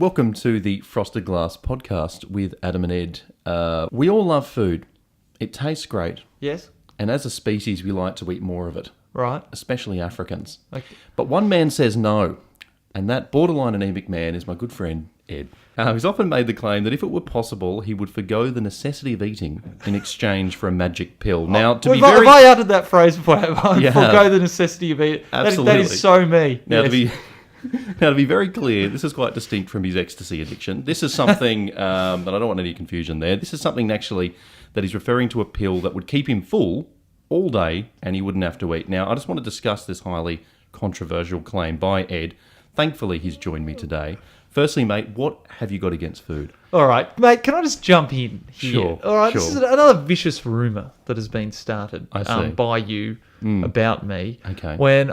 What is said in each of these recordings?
welcome to the Frosted Glass podcast with Adam and Ed. We all love food. It tastes great. Yes. And as a species, we like to eat more of it. Right. Especially Africans. Okay. But one man says no. And that borderline anemic man is my good friend, Ed. He's often made the claim that if it were possible, he would forgo the necessity of eating in exchange for a magic pill. Now, to be very... Have I uttered that phrase before? Forgo the necessity of eating. Absolutely. That is so me. Now, yes. to be very clear, this is quite distinct from his ecstasy addiction. This is something that I don't want any confusion there. This is something actually that he's referring to a pill that would keep him full all day and he wouldn't have to eat. Now, I just want to discuss this highly controversial claim by Ed. Thankfully, he's joined me today. Firstly, mate, what have you got against food? All right, mate, can I just jump in here? Sure. All right, sure. This is another vicious rumour that has been started I see. By you about me. Okay. When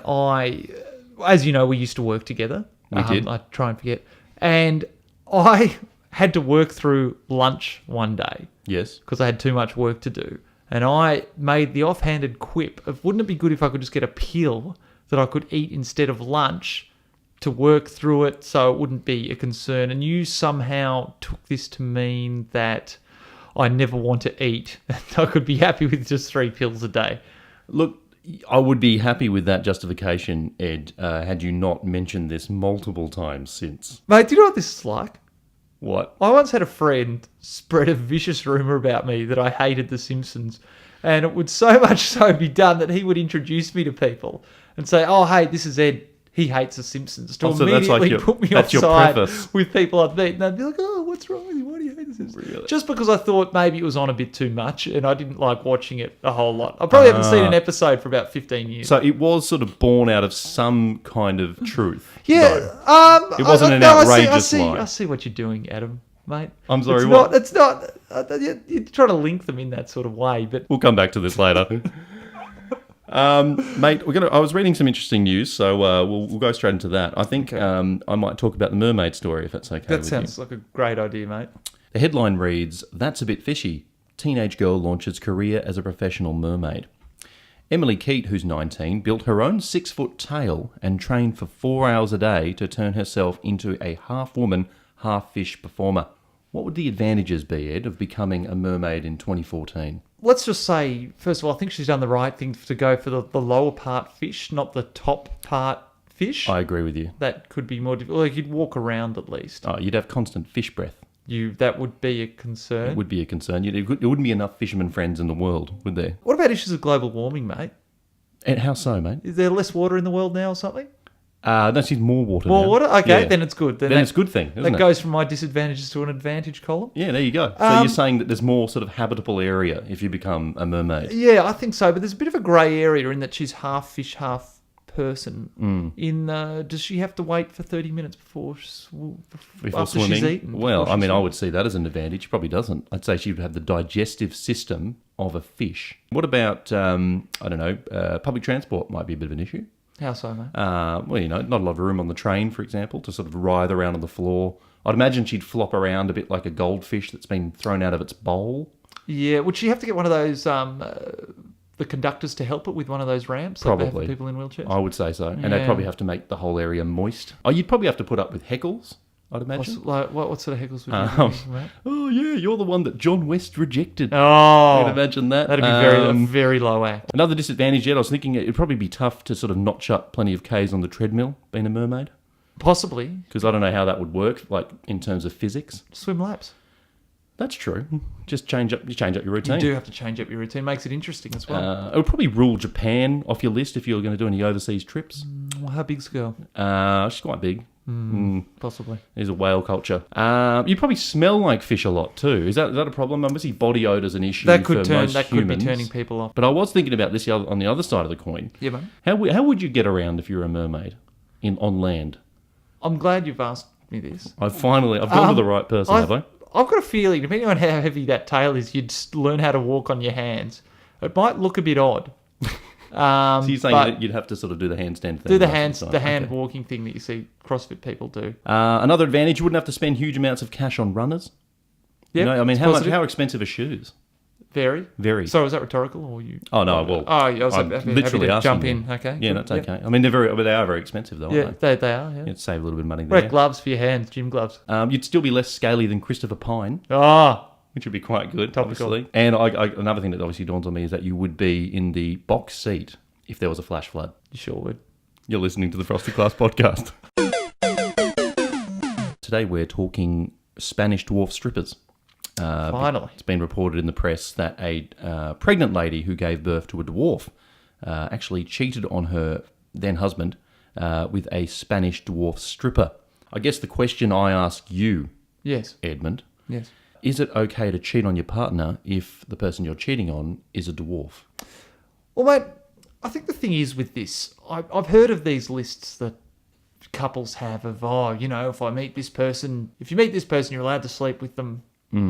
as you know, we used to work together. We did. I try and forget. And I had to work through lunch one day. Yes. Because I had too much work to do. And I made the offhanded quip of, wouldn't it be good if I could just get a pill that I could eat instead of lunch to work through it so it wouldn't be a concern? And you somehow took this to mean that I never want to eat and I could be happy with just 3 pills a day. Look, I would be happy with that justification, Ed, had you not mentioned this multiple times since. Mate, do you know what this is like? What? I once had a friend spread a vicious rumour about me that I hated The Simpsons. And it would so much so be done that he would introduce me to people and say, oh, hey, this is Ed. He hates The Simpsons. To so immediately that's put me that's your offside preface. with people I'd meet. And they'd be like, oh, what's wrong with you? Why do you hate The Simpsons? Really? Just because I thought maybe it was on a bit too much and I didn't like watching it a whole lot. I probably haven't seen an episode for about 15 years. So it was sort of born out of some kind of truth. Yeah. though. It wasn't an outrageous lie. I see what you're doing, Adam, mate. I'm sorry, it's what? Not, it's not. You're trying to link them in that sort of way, but... We'll come back to this later. Mate, I was reading some interesting news, so we'll go straight into that. I think I might talk about the mermaid story, if that's okay with you. That sounds like a great idea, mate. The headline reads, "That's a bit fishy. Teenage girl launches career as a professional mermaid." Emily Keat, who's 19, built her own 6-foot tail and trained for 4 hours a day to turn herself into a half-woman, half-fish performer. What would the advantages be, Ed, of becoming a mermaid in 2014? Let's just say, first of all, I think she's done the right thing to go for the lower part fish, not the top part fish. I agree with you. That could be more difficult. Like, you'd walk around at least. Oh, you'd have constant fish breath. That would be a concern. It would be a concern. There wouldn't be enough fishermen friends in the world, would there? What about issues of global warming, mate? And how so, mate? Is there less water in the world now or something? No, she's more water More now. water? Okay, Yeah. then it's good. Then it's a good thing, isn't That it? goes from my disadvantages to an advantage column. Yeah, there you go. So you're saying that there's more sort of habitable area if you become a mermaid. Yeah, I think so. But there's a bit of a grey area in that she's half fish, half person. Does she have to wait for 30 minutes before Before after swimming? she's eaten? Well, Before I she's mean, I eaten? would see that as an advantage. She probably doesn't. I'd say she would have the digestive system of a fish. What about, public transport might be a bit of an issue. How so, mate? Not a lot of room on the train, for example, to sort of writhe around on the floor. I'd imagine she'd flop around a bit like a goldfish that's been thrown out of its bowl. Yeah, would she have to get one of those, the conductors to help it with one of those ramps? Like they have for Probably. people in wheelchairs? I would say so. And they'd Yeah. probably have to make the whole area moist. Oh, you'd probably have to put up with heckles, I'd imagine. What sort of heckles would you use, mate? Oh, yeah, you're the one that John West rejected. Oh, I'd imagine that. that'd be a very low act. Another disadvantage yet, I was thinking it'd probably be tough to sort of notch up plenty of Ks on the treadmill, being a mermaid. Possibly. Because I don't know how that would work, like in terms of physics. Swim laps. That's true. Just change up your routine. You do have to change up your routine. Makes it interesting as well. It would probably rule Japan off your list if you were going to do any overseas trips. Well, how big's the girl? She's quite big. Possibly. There's a whale culture. You probably smell like fish a lot too. Is that a problem? Obviously, body odor is an issue That for could turn. most That could be humans. turning people off. But I was thinking about this on the other side of the coin. Yeah, mate. How would you get around if you were a mermaid on land? I'm glad you've asked me this. I've gone to the right person, have I? I've got a feeling, depending on how heavy that tail is, you'd learn how to walk on your hands. It might look a bit odd. So you're saying that you'd have to sort of do the handstand thing? do the most of hand time. walking thing that you see CrossFit people do. Another advantage, you wouldn't have to spend huge amounts of cash on runners. Yeah, I mean, it's how positive. expensive are shoes? Very? Very. So is that rhetorical or you? Oh, no, well, Oh, I was I'm happy literally to asking jump you. in. Okay. Yeah, good. that's okay. I mean, they are very expensive, though, Yeah, aren't they? they are, yeah. You'd save a little bit of money Wear there. gloves for your hands, gym gloves. You'd still be less scaly than Christopher Pine, Ah, which would be quite good, Topical. obviously. And another thing that obviously dawns on me is that you would be in the box seat if there was a flash flood. you sure would. You're listening to the Frosty Class podcast. Today we're talking Spanish dwarf strippers. Finally. It's been reported in the press that a pregnant lady who gave birth to a dwarf actually cheated on her then husband with a Spanish dwarf stripper. I guess the question I ask you, Yes. Edmund, Yes. is it okay to cheat on your partner if the person you're cheating on is a dwarf? Well, mate, I think the thing is with this, I've heard of these lists that couples have of, if you meet this person, you're allowed to sleep with them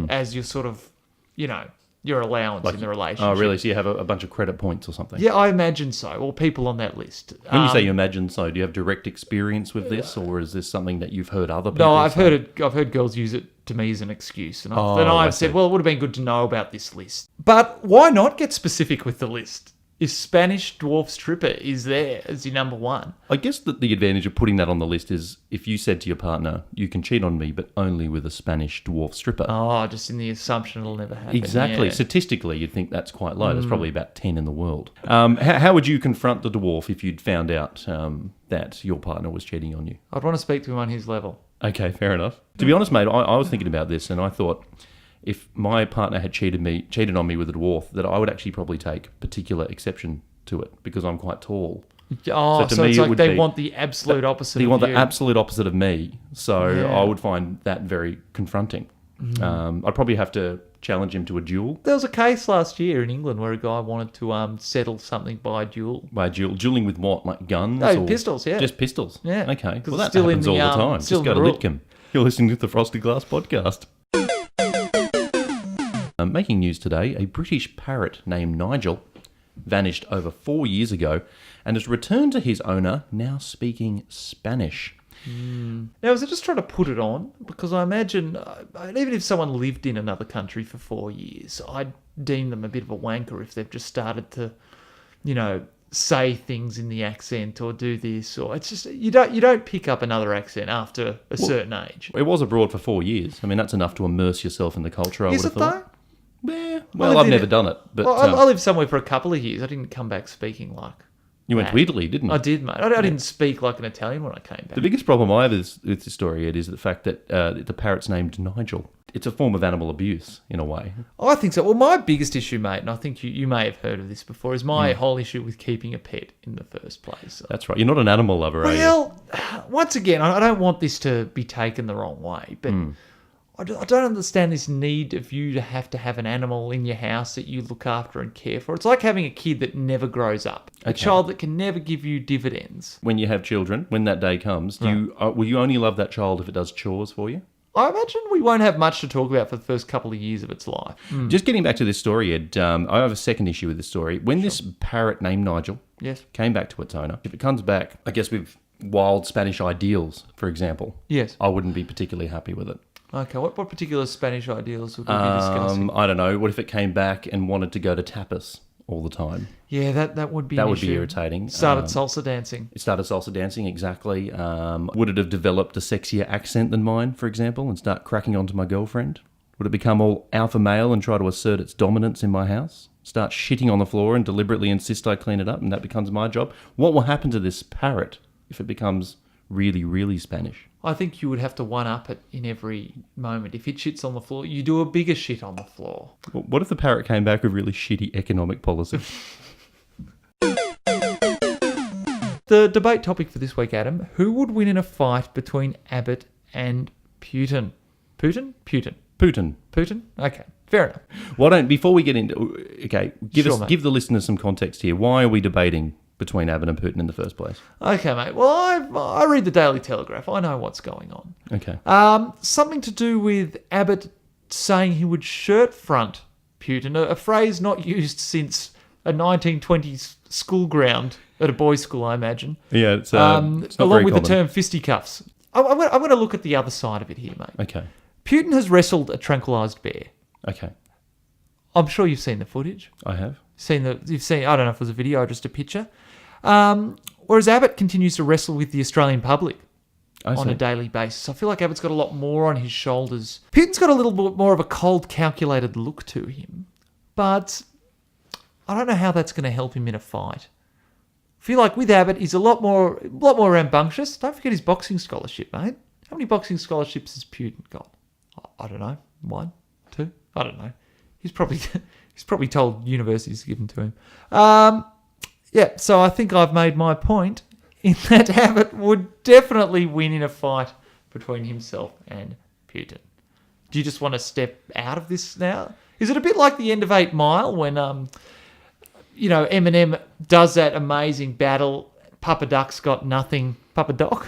as your sort of, your allowance in the relationship. Oh, really? So you have a bunch of credit points or something? Yeah, I imagine so, or people on that list. When you say you imagine so, do you have direct experience with this, or is this something that you've heard other people No, I've say? heard it. I've heard girls use it to me as an excuse, and Oh, then I I've said, see. "Well, it would have been good to know about this list." But why not get specific with the list? If Spanish dwarf stripper is there as your number one, I guess that the advantage of putting that on the list is if you said to your partner, you can cheat on me, but only with a Spanish dwarf stripper. just in the assumption it'll never happen. Exactly. Yeah. Statistically, you'd think that's quite low. There's probably about 10 in the world. How would you confront the dwarf if you'd found out that your partner was cheating on you? I'd want to speak to him on his level. Okay, fair enough. To be honest, mate, I was thinking about this and I thought if my partner had cheated on me with a dwarf, that I would actually probably take particular exception to it because I'm quite tall. Oh, to so me, it's it like would they be- want the absolute opposite. They of want the you. absolute opposite of me. So Yeah. I would find that very confronting. I'd probably have to challenge him to a duel. There was a case last year in England where a guy wanted to settle something by duel. By dueling with what? Like guns? No, or pistols, yeah. Just pistols? Yeah. Okay. 'Cause Well, it's that still in happens the, all the time. still Just go in to the rule. Lidcombe. You're listening to the Frosty Glass podcast. Making news today, a British parrot named Nigel vanished over 4 years ago and has returned to his owner, now speaking Spanish. Now, was I just trying to put it on? Because I imagine, even if someone lived in another country for 4 years, I'd deem them a bit of a wanker if they've just started to, say things in the accent or do this. Or it's just you don't pick up another accent after a certain age. It was abroad for 4 years. I mean, that's enough to immerse yourself in the culture, I Is would it have though? thought. Yeah, I well, lived I've in never it- done it. But Well, I lived somewhere for a couple of years. I didn't come back speaking like you went to Italy, didn't you? I did, mate. I didn't speak like an Italian when I came back. The biggest problem I have with this story, Ed, is the fact that the parrot's named Nigel. It's a form of animal abuse, in a way. I think so. Well, my biggest issue, mate, and I think you may have heard of this before, is my whole issue with keeping a pet in the first place. That's right. You're not an animal lover, are you? Well, once again, I don't want this to be taken the wrong way, but I don't understand this need of you to have an animal in your house that you look after and care for. It's like having a kid that never grows up, a child that can never give you dividends. When you have children, when that day comes, will you only love that child if it does chores for you? I imagine we won't have much to talk about for the first couple of years of its life. Just getting back to this story, Ed, I have a second issue with this story. When this parrot named Nigel Yes. came back to its owner, if it comes back, I guess with wild Spanish ideals, for example, Yes. I wouldn't be particularly happy with it. Okay, what particular Spanish ideals would we be discussing? I don't know. What if it came back and wanted to go to tapas all the time? Yeah, that would be That an would be issue. irritating. Started salsa dancing. It started salsa dancing, exactly. Would it have developed a sexier accent than mine, for example, and start cracking onto my girlfriend? Would it become all alpha male and try to assert its dominance in my house? Start shitting on the floor and deliberately insist I clean it up and that becomes my job? What will happen to this parrot if it becomes really, really Spanish? I think you would have to one-up it in every moment. If it shits on the floor, you do a bigger shit on the floor. What if the parrot came back with really shitty economic policy? The debate topic for this week, Adam, who would win in a fight between Abbott and Putin? Putin? Putin. Putin. Putin? Okay, fair enough. Why don't, before we get into, okay, Sure, mate. give the listeners some context here. Why are we debating between Abbott and Putin in the first place? Okay, mate. Well, I read the Daily Telegraph. I know what's going on. Okay. Something to do with Abbott saying he would shirt front Putin, a phrase not used since a 1920s school ground at a boys' school, I imagine. Yeah, it's not along very with common. the term fisticuffs. I'm going to look at the other side of it here, mate. Okay. Putin has wrestled a tranquilized bear. Okay. I'm sure you've seen the footage. I have. You've seen. I don't know if it was a video or just a picture. Whereas Abbott continues to wrestle with the Australian public on a daily basis. I feel like Abbott's got a lot more on his shoulders. Putin's got a little bit more of a cold, calculated look to him, but I don't know how that's going to help him in a fight. I feel like with Abbott, he's a lot more rambunctious. Don't forget his boxing scholarship, mate. How many boxing scholarships has Putin got? I don't know. 1, 2? I don't know. He's probably told universities to give them to him. Yeah, so I think I've made my point in that Abbott would definitely win in a fight between himself and Putin. Do you just want to step out of this now? Is it a bit like the end of 8 Mile when, Eminem does that amazing battle, Papa Duck's got nothing. Papa Duck?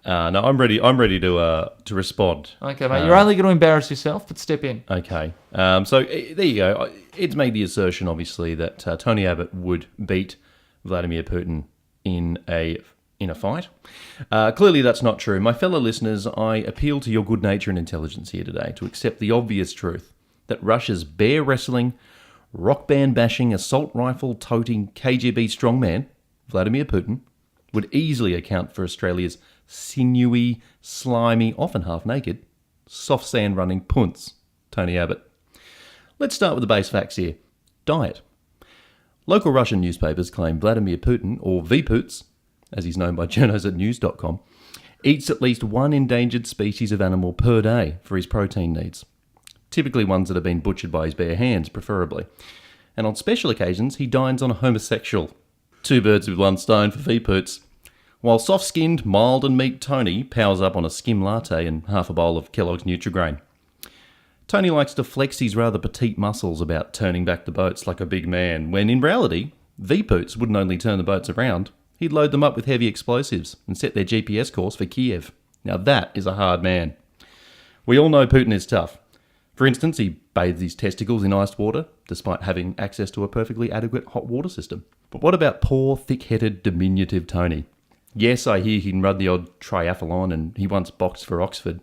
No, I'm ready to respond. Okay, mate, you're only going to embarrass yourself, but step in. Okay. So there you go. Ed's made the assertion, obviously, that Tony Abbott would beat Vladimir Putin in a fight. Clearly, that's not true. My fellow listeners, I appeal to your good nature and intelligence here today to accept the obvious truth that Russia's bear wrestling, rock band bashing, assault rifle toting KGB strongman, Vladimir Putin, would easily account for Australia's sinewy, slimy, often half-naked, soft sand running punts, Tony Abbott. Let's start with the base facts here. Diet. Local Russian newspapers claim Vladimir Putin, or Vputs, as he's known by journos at news.com, eats at least one endangered species of animal per day for his protein needs. Typically ones that have been butchered by his bare hands, preferably. And on special occasions, he dines on a homosexual. 2 birds with 1 stone for Vputs. While soft-skinned, mild and meek Tony powers up on a skim latte and half a bowl of Kellogg's Nutrigrain. Tony likes to flex his rather petite muscles about turning back the boats like a big man, when in reality, Vputs wouldn't only turn the boats around, he'd load them up with heavy explosives and set their GPS course for Kiev. Now that is a hard man. We all know Putin is tough. For instance, he bathes his testicles in iced water, despite having access to a perfectly adequate hot water system. But what about poor, thick-headed, diminutive Tony? Yes, I hear he can run the odd triathlon and he once boxed for Oxford.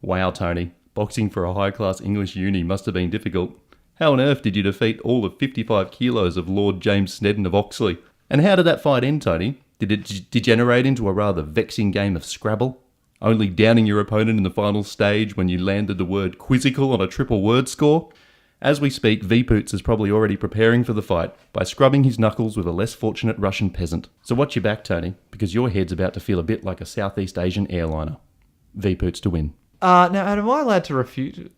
Wow, Tony, boxing for a high-class English uni must have been difficult. How on earth did you defeat all of 55 kilos of Lord James Snedden of Oxley? And how did that fight end, Tony? Did it degenerate into a rather vexing game of Scrabble? Only downing your opponent in the final stage when you landed the word quizzical on a triple word score? As we speak, Vputs is probably already preparing for the fight by scrubbing his knuckles with a less fortunate Russian peasant. So watch your back, Tony, because your head's about to feel a bit like a Southeast Asian airliner. Vputs to win. Now, am I allowed to refute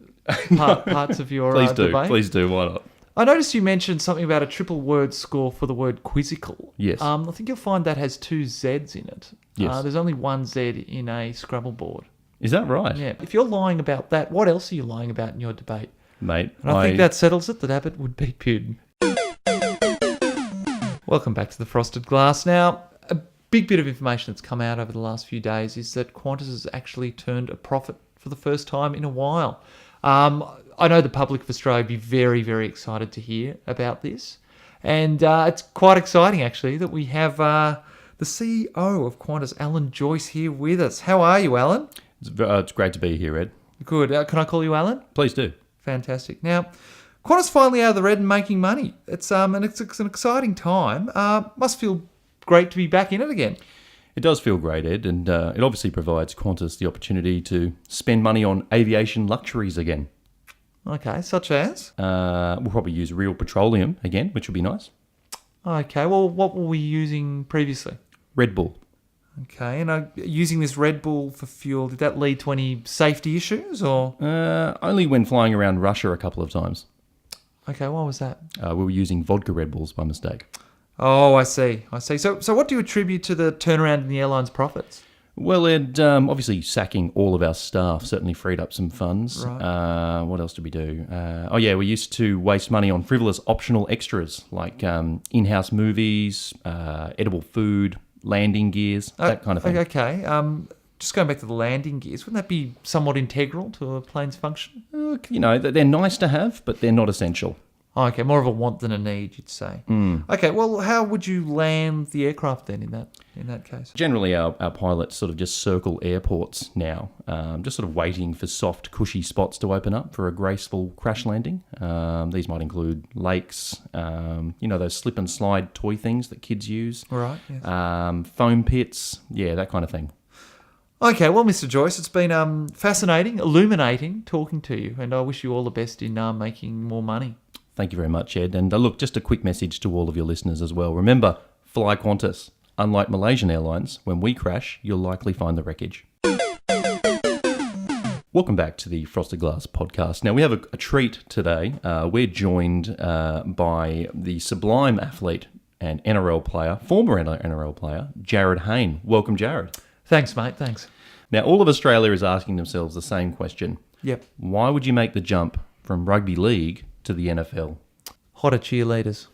parts of your debate? Please do, why not? I noticed you mentioned something about a triple word score for the word quizzical. Yes. I think you'll find that has 2 Zs in it. Yes. There's only 1 Z in a Scrabble board. Is that right? Yeah. If you're lying about that, what else are you lying about in your debate? Mate, And I think that settles it, that Abbott would beat Putin. Welcome back to the Frosted Glass. Now, a big bit of information that's come out over the last few days is that Qantas has actually turned a profit for the first time in a while. I know the public of Australia would be very, very excited to hear about this. And it's quite exciting, actually, that we have the CEO of Qantas, Alan Joyce, here with us. How are you, Alan? It's great to be here, Ed. Good. Can I call you Alan? Please do. Fantastic. Now, Qantas finally out of the red and making money. It's an exciting time. Must feel great to be back in it again. It does feel great, Ed, and it obviously provides Qantas the opportunity to spend money on aviation luxuries again. Okay, such as? We'll probably use real petroleum again, which would be nice. Okay, well, what were we using previously? Red Bull. Okay, and using this Red Bull for fuel, did that lead to any safety issues, or? Only when flying around Russia a couple of times. Okay, what was that? We were using vodka Red Bulls by mistake. Oh, I see. So what do you attribute to the turnaround in the airline's profits? Well, Ed, obviously sacking all of our staff certainly freed up some funds. Right. What else did we do? We used to waste money on frivolous optional extras like in-house movies, edible food, landing gears, that kind of thing. Okay. Just going back to the landing gears, wouldn't that be somewhat integral to a plane's function? They're nice to have, but they're not essential. Oh, okay, more of a want than a need, you'd say. Okay, well, how would you land the aircraft then in that case? Generally, our pilots sort of just circle airports now, just sort of waiting for soft, cushy spots to open up for a graceful crash landing. These might include lakes, those slip and slide toy things that kids use. Right, yes. Foam pits, that kind of thing. Okay, well, Mr. Joyce, it's been fascinating, illuminating talking to you, and I wish you all the best in making more money. Thank you very much, Ed. And look, just a quick message to all of your listeners as well. Remember, fly Qantas. Unlike Malaysian Airlines, when we crash, you'll likely find the wreckage. Welcome back to the Frosted Glass podcast. Now, we have a treat today. We're joined by the sublime athlete and NRL player, former NRL player, Jarryd Hayne. Welcome, Jarryd. Thanks, mate, thanks. Now, all of Australia is asking themselves the same question. Yep. Why would you make the jump from rugby league to the NFL? Hotter cheerleaders.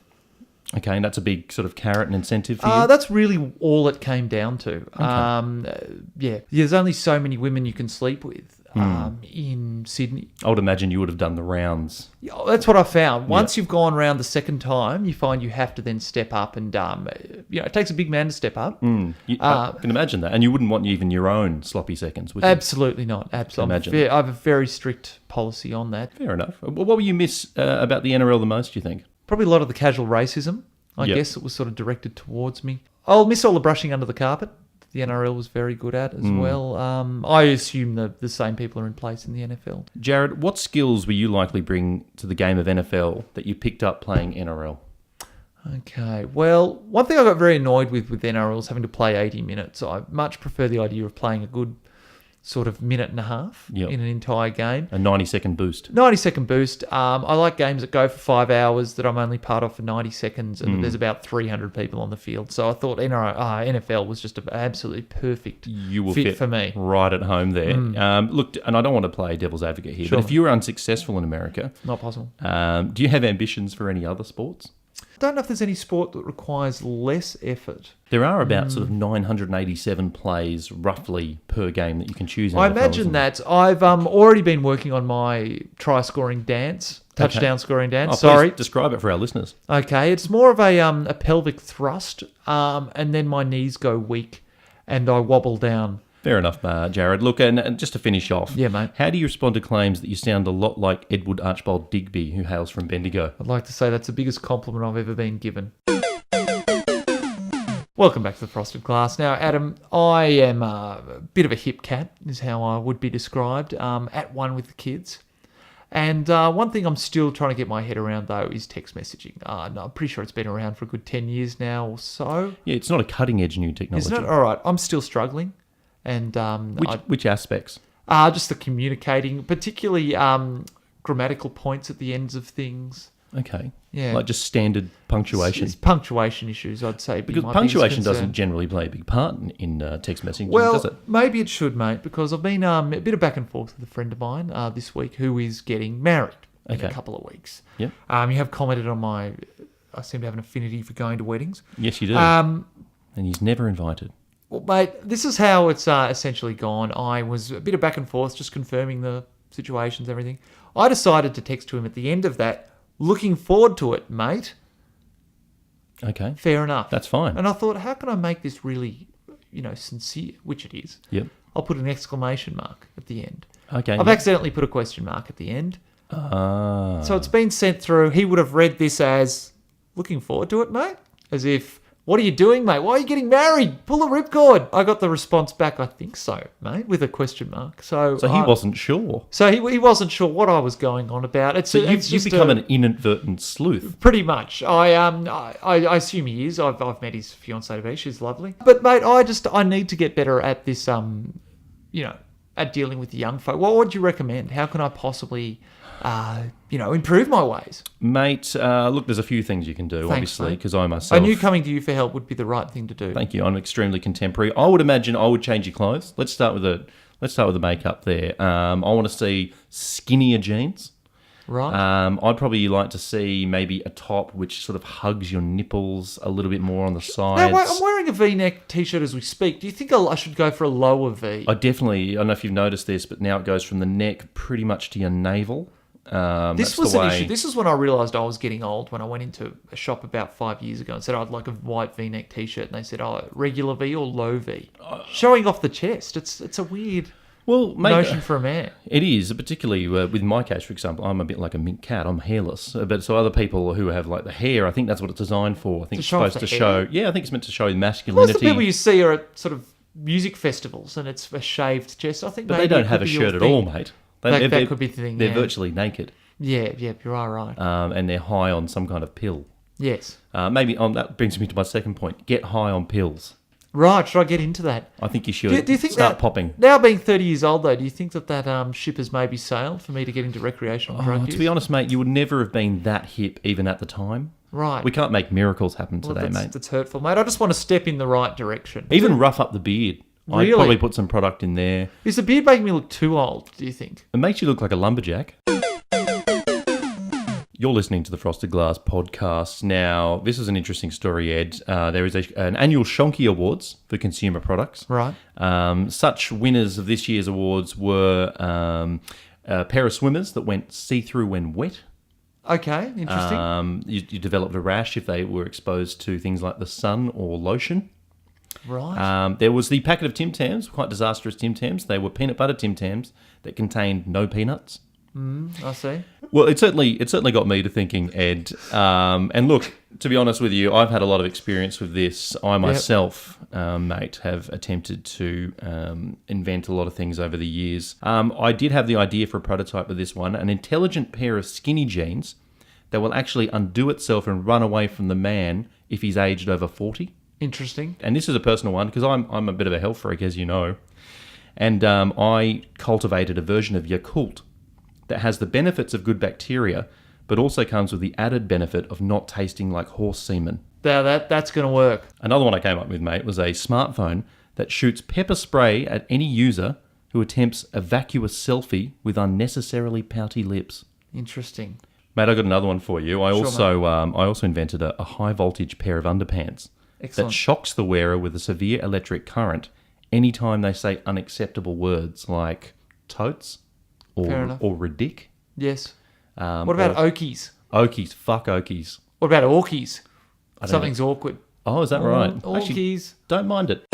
Okay, and that's a big sort of carrot and incentive for you? That's really all it came down to. Okay. There's only so many women you can sleep with in Sydney. I would imagine you would have done the rounds. Yeah, that's what I found. Once you've gone round the second time, you find you have to then step up and, it takes a big man to step up. I can imagine that. And you wouldn't want even your own sloppy seconds, would you? Absolutely not. Absolutely. I have a very strict policy on that. Fair enough. What will you miss about the NRL the most, do you think? Probably a lot of the casual racism. I guess it was sort of directed towards me. I'll miss all the brushing under the carpet. The NRL was very good at as well. I assume the same people are in place in the NFL. Jarryd, what skills will you likely bring to the game of NFL that you picked up playing NRL? Okay, well, one thing I got very annoyed with NRL is having to play 80 minutes. I much prefer the idea of playing a good sort of minute and a half in an entire game. A 90-second boost. 90-second boost. I like games that go for 5 hours that I'm only part of for 90 seconds and that there's about 300 people on the field. So I thought NFL was just an absolutely perfect fit for me. Right at home there. Look, and I don't want to play devil's advocate here, but if you were unsuccessful in America... Not possible. Do you have ambitions for any other sports? I don't know if there's any sport that requires less effort. There are about sort of 987 plays roughly per game that you can choose. I imagine that. I've already been working on my try-scoring dance, touchdown-scoring dance. Sorry. Describe it for our listeners. Okay, it's more of a pelvic thrust, and then my knees go weak, and I wobble down. Fair enough, Jarryd. Look, and just to finish off, mate. How do you respond to claims that you sound a lot like Edward Archibald Digby, who hails from Bendigo? I'd like to say that's the biggest compliment I've ever been given. Welcome back to the Frosted Glass. Now, Adam, I am a bit of a hip cat, is how I would be described, at one with the kids. And one thing I'm still trying to get my head around, though, is text messaging. I'm pretty sure it's been around for a good 10 years now or so. Yeah, it's not a cutting-edge new technology. Isn't it? All right, I'm still struggling. And which aspects? Just the communicating, particularly grammatical points at the ends of things. Okay. Yeah. Like just standard punctuation. It's punctuation issues, I'd say. Because punctuation doesn't generally play a big part in text messaging, does it? Maybe it should, mate, because I've been a bit of back and forth with a friend of mine this week who is getting married in a couple of weeks. Yep. You have commented on I seem to have an affinity for going to weddings. Yes, you do. And he's never invited. Well, mate, this is how it's essentially gone. I was a bit of back and forth, just confirming the situations, everything. I decided to text to him at the end of that, looking forward to it, mate. Okay. Fair enough. That's fine. And I thought, how can I make this really, sincere, which it is. Yep. I'll put an exclamation mark at the end. Okay. I've accidentally put a question mark at the end. So it's been sent through. He would have read this as, looking forward to it, mate? As if... What are you doing, mate? Why are you getting married? Pull the ripcord. I got the response back, I think so, mate, with a question mark. So he wasn't sure. So he wasn't sure what I was going on about. You've become an inadvertent sleuth. Pretty much. I assume he is. I've met his fiancée to be. She's lovely. But, mate, I need to get better at this, at dealing with the young folk. What would you recommend? How can I possibly... improve my ways. Mate, look, there's a few things you can do, Thanks, obviously, because I myself... I knew coming to you for help would be the right thing to do. Thank you. I'm extremely contemporary. I would imagine I would change your clothes. Let's start with the makeup there. I want to see skinnier jeans. Right. I'd probably like to see maybe a top which sort of hugs your nipples a little bit more on the sides. Now, I'm wearing a V-neck T-shirt as we speak. Do you think I should go for a lower V? I don't know if you've noticed this, but now it goes from the neck pretty much to your navel. This That's was the an way. issue. This is when I realised I was getting old, when I went into a shop about 5 years ago and said I'd like a white V-neck T-shirt, and they said, regular V or low V? Showing off the chest. It's a weird Well, mate, notion for a man. it is, particularly with my case, for example. I'm a bit like a mink cat. I'm hairless. But so other people who have like the hair, I think that's what it's designed for. I think To it's show off supposed to the show... hair? Yeah, I think it's meant to show Most masculinity. of the people you see are at sort of music festivals and it's a shaved chest. I think But maybe they don't it have could a be your shirt at thing. all, mate. That could be the thing, They're yeah. virtually naked. Yeah, you are right. And they're high on some kind of pill. Yes. Maybe that brings me to my second point. Get high on pills. Right, should I get into that? I think you should Do you think start that, popping. Now being 30 years old, though, do you think that ship has maybe sailed for me to get into recreational drug use? To be honest, mate, you would never have been that hip even at the time. Right. We can't make miracles happen today, mate. That's hurtful, mate. I just want to step in the right direction. Even rough up the beard. I'd Really? probably put some product in there. Is the beard making me look too old, do you think? It makes you look like a lumberjack. You're listening to the Frosted Glass podcast. Now, this is an interesting story, Ed. There is an annual Shonky Awards for consumer products. Right. Such winners of this year's awards were a pair of swimmers that went see-through when wet. Okay, interesting. You developed a rash if they were exposed to things like the sun or lotion. Right. There was the packet of Tim Tams, quite disastrous Tim Tams. They were peanut butter Tim Tams that contained no peanuts. I see. Well, it certainly got me to thinking, Ed. And look, to be honest with you, I've had a lot of experience with this. I myself, mate, have attempted to invent a lot of things over the years. I did have the idea for a prototype of this one, an intelligent pair of skinny jeans that will actually undo itself and run away from the man if he's aged over 40. Interesting. And this is a personal one because I'm a bit of a health freak, as you know. And I cultivated a version of Yakult that has the benefits of good bacteria, but also comes with the added benefit of not tasting like horse semen. Now that's going to work. Another one I came up with, mate, was a smartphone that shoots pepper spray at any user who attempts a vacuous selfie with unnecessarily pouty lips. Interesting. Mate, I got another one for you. I Sure, also invented a high voltage pair of underpants Excellent. that shocks the wearer with a severe electric current anytime they say unacceptable words like totes Fair enough. or ridic. Yes. What about Okies? Okies? Fuck Okies. What about Orkies? don't Something's awkward. Oh, is that right? Orkies. Don't mind it.